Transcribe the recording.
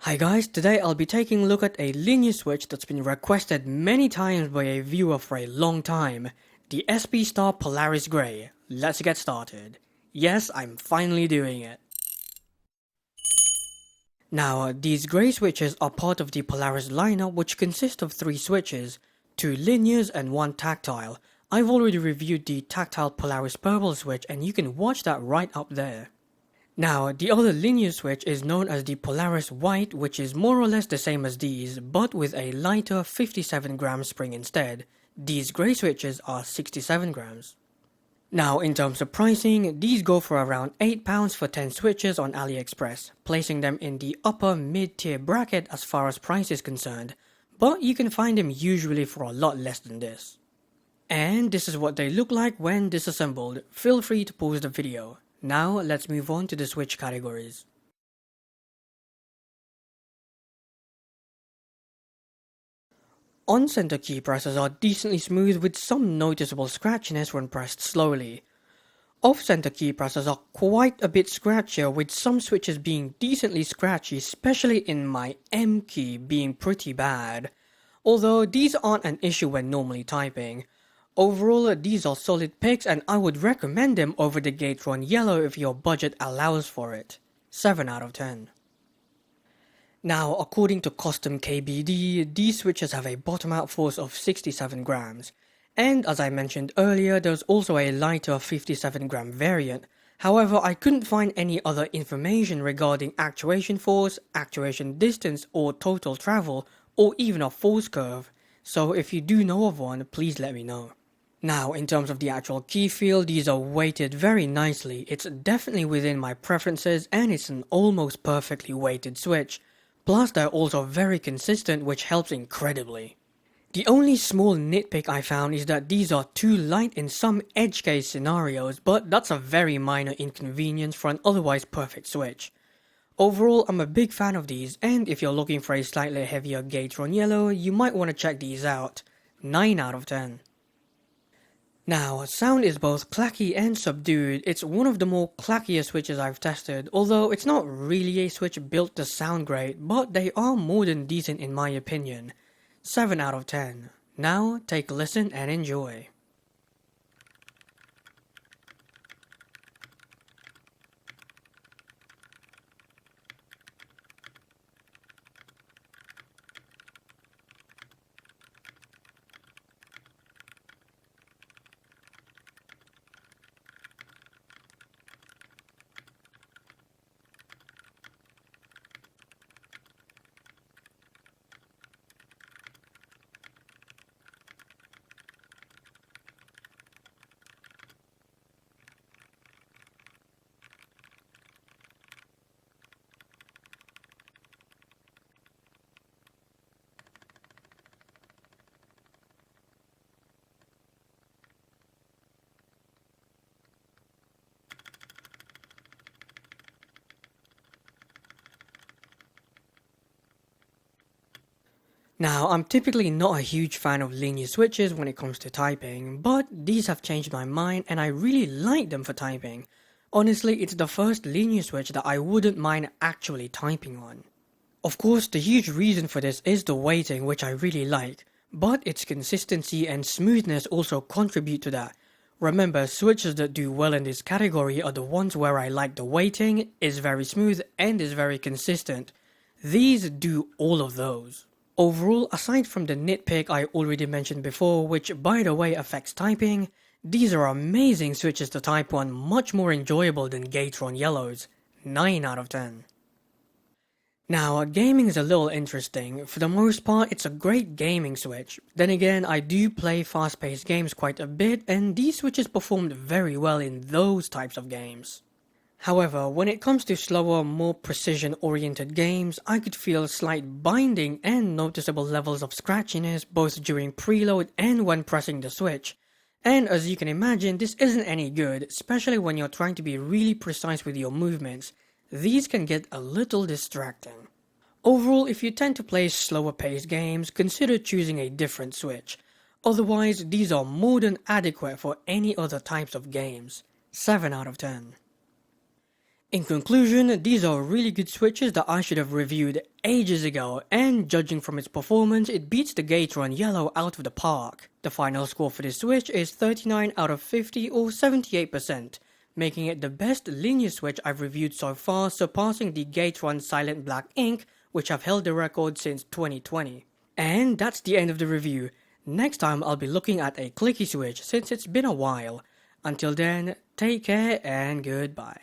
Hi guys, today I'll be taking a look at a linear switch that's been requested many times by a viewer for a long time, the SP Star Polaris Grey. Let's get started. Yes, I'm finally doing it. Now, these grey switches are part of the Polaris lineup, which consists of 3 switches, 2 linears and 1 tactile. I've already reviewed the tactile Polaris purple switch and you can watch that right up there. Now, the other linear switch is known as the Polaris White, which is more or less the same as these, but with a lighter 57 gram spring instead. These grey switches are 67 grams. Now, in terms of pricing, these go for around £8 for 10 switches on AliExpress, placing them in the upper mid-tier bracket as far as price is concerned, but you can find them usually for a lot less than this. And this is what they look like when disassembled. Feel free to pause the video. Now, let's move on to the switch categories. On-center key presses are decently smooth with some noticeable scratchiness when pressed slowly. Off-center key presses are quite a bit scratchier, with some switches being decently scratchy, especially in my M key being pretty bad. Although these aren't an issue when normally typing. Overall, these are solid picks and I would recommend them over the Gateron Yellow if your budget allows for it. 7 out of 10. Now, according to Custom KBD, these switches have a bottom out force of 67 grams. And as I mentioned earlier, there's also a lighter 57 gram variant. However, I couldn't find any other information regarding actuation force, actuation distance, or total travel, or even a force curve. So if you do know of one, please let me know. Now, in terms of the actual key feel, these are weighted very nicely. It's definitely within my preferences and it's an almost perfectly weighted switch. Plus, they're also very consistent, which helps incredibly. The only small nitpick I found is that these are too light in some edge case scenarios, but that's a very minor inconvenience for an otherwise perfect switch. Overall, I'm a big fan of these, and if you're looking for a slightly heavier Gateron Yellow, you might want to check these out. 9 out of 10. Now, sound is both clacky and subdued. It's one of the more clackier switches I've tested, although it's not really a switch built to sound great, but they are more than decent in my opinion. 7 out of 10. Now, take a listen and enjoy. Now, I'm typically not a huge fan of linear switches when it comes to typing, but these have changed my mind and I really like them for typing. Honestly, it's the first linear switch that I wouldn't mind actually typing on. Of course, the huge reason for this is the weighting, which I really like, but its consistency and smoothness also contribute to that. Remember, switches that do well in this category are the ones where I like the weighting, is very smooth and is very consistent. These do all of those. Overall, aside from the nitpick I already mentioned before, which by the way affects typing, these are amazing switches to type on, much more enjoyable than Gateron Yellows. 9 out of 10. Now, gaming is a little interesting. For the most part, it's a great gaming switch. Then again, I do play fast-paced games quite a bit, and these switches performed very well in those types of games. However, when it comes to slower, more precision-oriented games, I could feel slight binding and noticeable levels of scratchiness both during preload and when pressing the switch. And as you can imagine, this isn't any good, especially when you're trying to be really precise with your movements. These can get a little distracting. Overall, if you tend to play slower-paced games, consider choosing a different switch. Otherwise, these are more than adequate for any other types of games. 7 out of 10. In conclusion, these are really good switches that I should have reviewed ages ago, and judging from its performance, it beats the Gateron Yellow out of the park. The final score for this switch is 39 out of 50 or 78%, making it the best linear switch I've reviewed so far, surpassing the Gateron Silent Black Ink, which have held the record since 2020. And that's the end of the review. Next time I'll be looking at a clicky switch since it's been a while. Until then, take care and goodbye.